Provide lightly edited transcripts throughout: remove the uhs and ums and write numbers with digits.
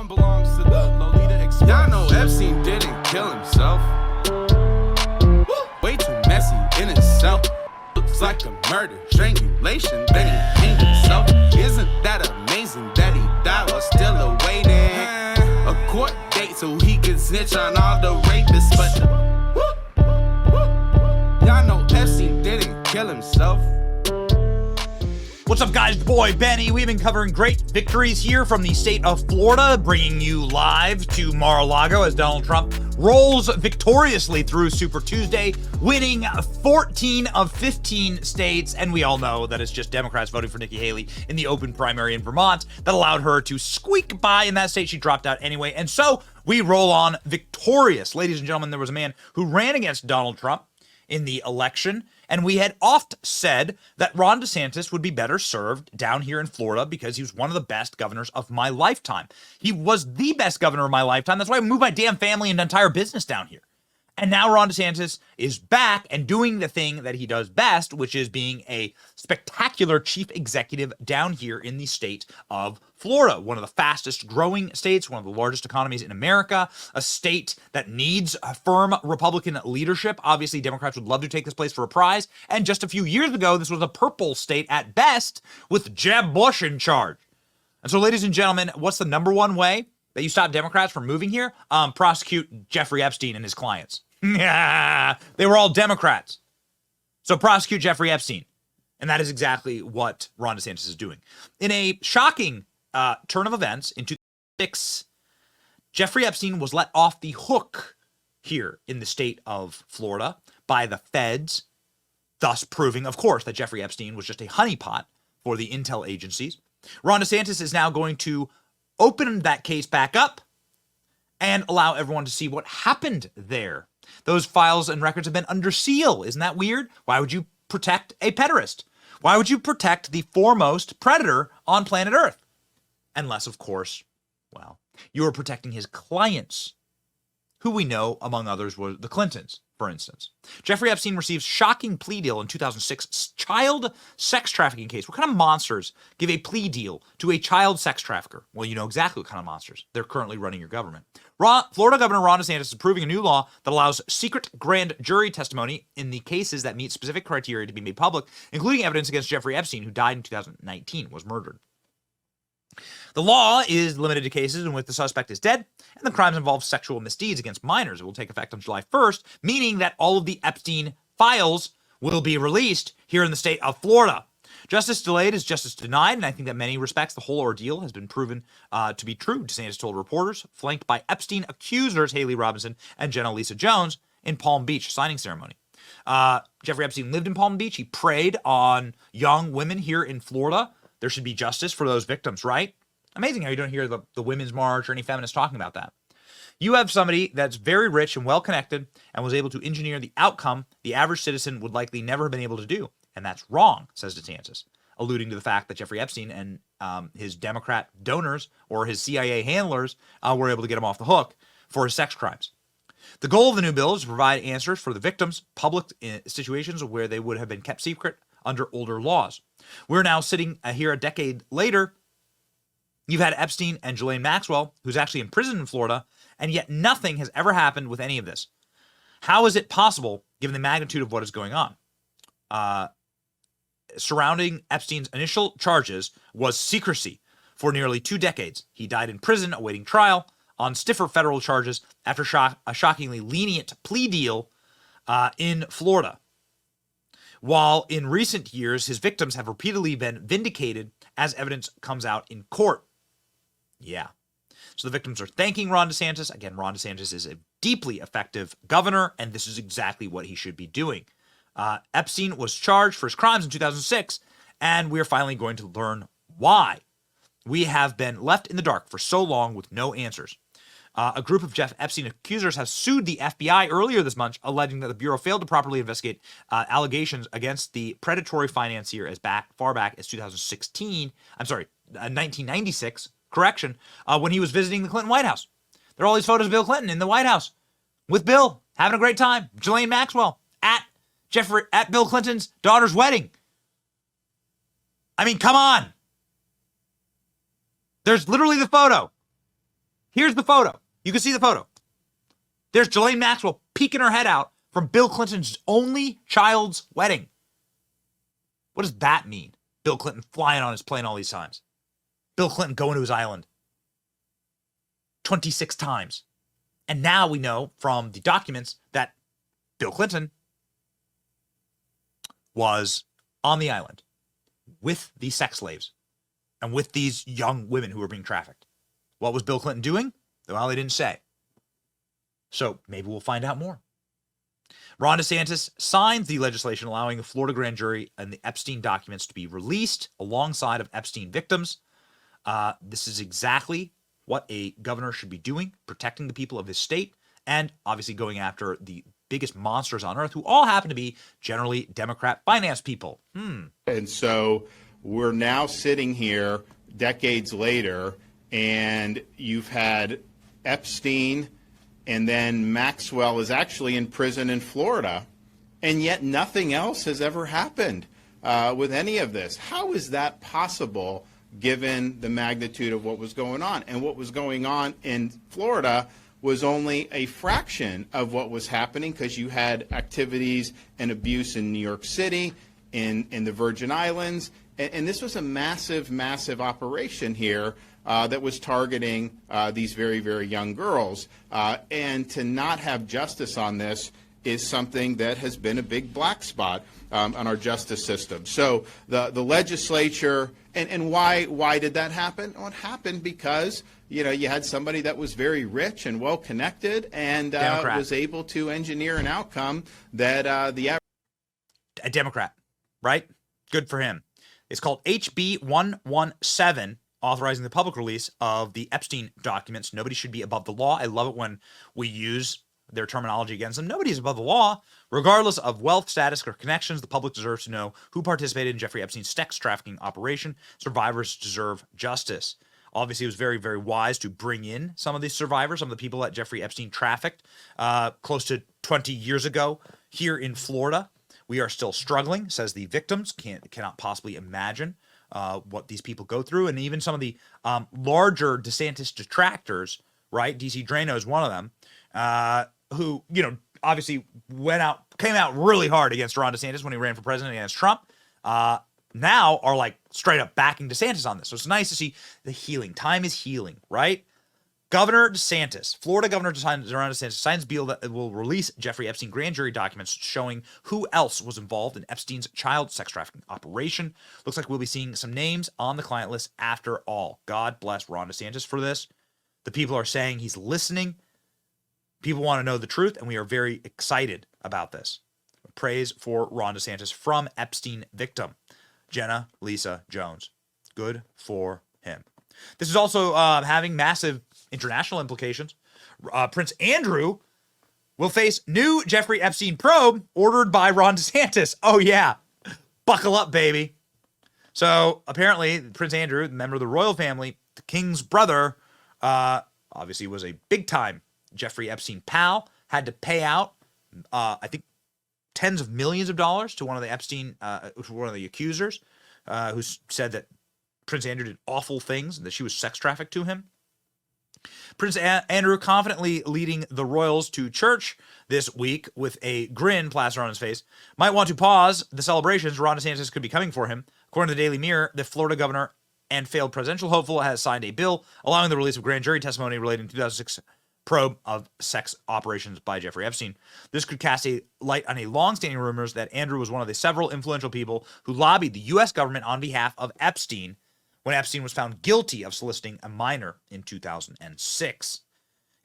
one belongs to the Lolita Express. Y'all know Epstein didn't kill himself. Way too messy in itself. Looks like a murder, strangulation, then he hanged himself. Isn't that amazing that he died while still awaiting a court date so he can snitch on all the rapists? But y'all know Epstein didn't kill himself. What's up, guys? Boy, Benny. We've been covering great victories here from the state of Florida, bringing you live to Mar-a-Lago as Donald Trump rolls victoriously through Super Tuesday, winning 14 of 15 states. And we all know that it's just Democrats voting for Nikki Haley in the open primary in Vermont that allowed her to squeak by in that state. She dropped out anyway. And so we roll on victorious. Ladies and gentlemen, there was a man who ran against Donald Trump in the election, and we had oft said that Ron DeSantis would be better served down here in Florida because he was one of the best governors of my lifetime. He was the best governor of my lifetime. That's why I moved my damn family and entire business down here. And now Ron DeSantis is back and doing the thing that he does best, which is being a spectacular chief executive down here in the state of Florida, one of the fastest growing states, one of the largest economies in America, a state that needs a firm Republican leadership. Obviously, Democrats would love to take this place for a prize. And just a few years ago, this was a purple state at best with Jeb Bush in charge. And so, ladies and gentlemen, what's the number one way that you stop Democrats from moving here? Prosecute Jeffrey Epstein and his clients. They were all Democrats. So prosecute Jeffrey Epstein. And that is exactly what Ron DeSantis is doing. In a shocking turn of events, in 2006, Jeffrey Epstein was let off the hook here in the state of Florida by the feds, thus proving, of course, that Jeffrey Epstein was just a honeypot for the intel agencies. Ron DeSantis is now going to open that case back up and allow everyone to see what happened there. Those files and records have been under seal. Isn't that weird? Why would you protect a pederast? Why would you protect the foremost predator on planet Earth? Unless, of course, well, you are protecting his clients, who we know, among others, were the Clintons, for instance. Jeffrey Epstein receives shocking plea deal in 2006 child sex trafficking case. What kind of monsters give a plea deal to a child sex trafficker? Well, you know exactly what kind of monsters. They're currently running your government. Florida Governor Ron DeSantis is approving a new law that allows secret grand jury testimony in the cases that meet specific criteria to be made public, including evidence against Jeffrey Epstein, who died in 2019, was murdered. The law is limited to cases in which the suspect is dead and the crimes involve sexual misdeeds against minors. It will take effect on July 1st, meaning that all of the Epstein files will be released here in the state of Florida. Justice delayed is justice denied, and I think that in many respects the whole ordeal has been proven to be true, DeSantis told reporters, flanked by Epstein accusers Haley Robinson and Jenna Lisa Jones in Palm Beach signing ceremony. Jeffrey Epstein lived in Palm Beach. He preyed on young women here in Florida. There should be justice for those victims, right? Amazing how you don't hear the Women's March or any feminists talking about that. You have somebody that's very rich and well-connected and was able to engineer the outcome the average citizen would likely never have been able to do. And that's wrong, says DeSantis, alluding to the fact that Jeffrey Epstein and his Democrat donors or his CIA handlers were able to get him off the hook for his sex crimes. The goal of the new bill is to provide answers for the victims, public situations where they would have been kept secret under older laws. We're now sitting here a decade later. You've had Epstein and Ghislaine Maxwell, who's actually in prison in Florida, and yet nothing has ever happened with any of this. How is it possible, given the magnitude of what is going on? Surrounding Epstein's initial charges was secrecy for nearly 2 decades. He died in prison awaiting trial on stiffer federal charges after a shockingly lenient plea deal in Florida. While in recent years, his victims have repeatedly been vindicated as evidence comes out in court. Yeah. So the victims are thanking Ron DeSantis. Again, Ron DeSantis is a deeply effective governor, and this is exactly what he should be doing. Epstein was charged for his crimes in 2006, and we're finally going to learn why. We have been left in the dark for so long with no answers. A group of Jeff Epstein accusers have sued the FBI earlier this month, alleging that the Bureau failed to properly investigate allegations against the predatory financier as far back as 1996, when he was visiting the Clinton White House. There are all these photos of Bill Clinton in the White House with Bill, having a great time. Ghislaine Maxwell at Bill Clinton's daughter's wedding. I mean, come on. There's literally the photo. Here's the photo. You can see the photo. There's Ghislaine Maxwell peeking her head out from Bill Clinton's only child's wedding. What does that mean? Bill Clinton flying on his plane all these times. Bill Clinton going to his island 26 times. And now we know from the documents that Bill Clinton was on the island with these sex slaves and with these young women who were being trafficked. What was Bill Clinton doing? Well, they didn't say. So maybe we'll find out more. Ron DeSantis signs the legislation allowing the Florida grand jury and the Epstein documents to be released alongside of Epstein victims. This is exactly what a governor should be doing, protecting the people of his state, and obviously going after the biggest monsters on earth, who all happen to be generally Democrat finance people. And so we're now sitting here decades later, and you've had Epstein, and then Maxwell is actually in prison in Florida, and yet nothing else has ever happened with any of this. How is that possible, given the magnitude of what was going on? And what was going on in Florida was only a fraction of what was happening, because you had activities and abuse in New York City, in the Virgin Islands, and this was a massive, massive operation here that was targeting these very, very young girls. And to not have justice on this is something that has been a big black spot on our justice system. So the legislature, and why did that happen? Well, it happened because you had somebody that was very rich and well connected and was able to engineer an outcome that a Democrat, right? Good for him. It's called HB 117, authorizing the public release of the Epstein documents. Nobody should be above the law. I love it when we use their terminology against them. Nobody is above the law. Regardless of wealth, status, or connections, the public deserves to know who participated in Jeffrey Epstein's sex trafficking operation. Survivors deserve justice. Obviously, it was very, very wise to bring in some of these survivors, some of the people that Jeffrey Epstein trafficked close to 20 years ago here in Florida. We are still struggling, says the victims. Cannot possibly imagine what these people go through. And even some of the larger DeSantis detractors, right? DC Drano is one of them, who, obviously came out really hard against Ron DeSantis when he ran for president against Trump. Now are like straight up backing DeSantis on this. So it's nice to see the healing. Time is healing, right? Governor DeSantis, Florida Governor Ron DeSantis, signs a bill that will release Jeffrey Epstein grand jury documents showing who else was involved in Epstein's child sex trafficking operation. Looks like we'll be seeing some names on the client list after all. God bless Ron DeSantis for this. The people are saying he's listening. People want to know the truth, and we are very excited about this. Praise for Ron DeSantis from Epstein victim, Jenna Lisa Jones. Good for him. This is also having massive international implications. Prince Andrew will face new Jeffrey Epstein probe ordered by Ron DeSantis. Oh, yeah. Buckle up, baby. So apparently, Prince Andrew, member of the royal family, the king's brother, obviously was a big-time Jeffrey Epstein pal, had to pay out, I think, tens of millions of dollars to one of the Epstein, one of the accusers, who said that Prince Andrew did awful things and that she was sex trafficked to him. Prince Andrew confidently leading the royals to church this week with a grin plastered on his face. Might want to pause the celebrations. Ron DeSantis could be coming for him. According to the Daily Mirror, the Florida governor and failed presidential hopeful has signed a bill allowing the release of grand jury testimony relating to 2006 probe of sex operations by Jeffrey Epstein. This could cast a light on a long-standing rumors that Andrew was one of the several influential people who lobbied the U.S. government on behalf of Epstein when Epstein was found guilty of soliciting a minor in 2006.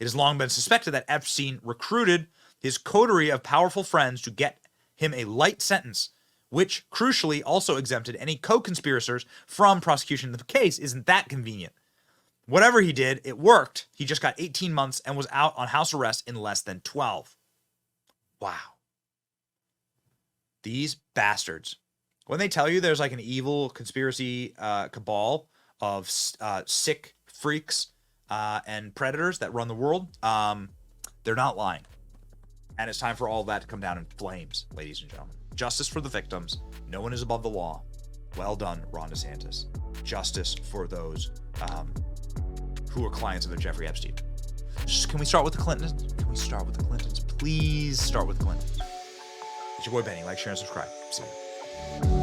It has long been suspected that Epstein recruited his coterie of powerful friends to get him a light sentence, which crucially also exempted any co-conspirators from prosecution of the case. Isn't that convenient? Whatever he did, it worked. He just got 18 months and was out on house arrest in less than 12. Wow. These bastards. When they tell you there's like an evil conspiracy cabal of sick freaks and predators that run the world, they're not lying. And it's time for all of that to come down in flames, ladies and gentlemen. Justice for the victims. No one is above the law. Well done, Ron DeSantis. Justice for those who are clients of the Jeffrey Epstein. Can we start with the Clintons? Can we start with the Clintons? Please start with the Clintons. It's your boy Benny. Like, share, and subscribe. See you.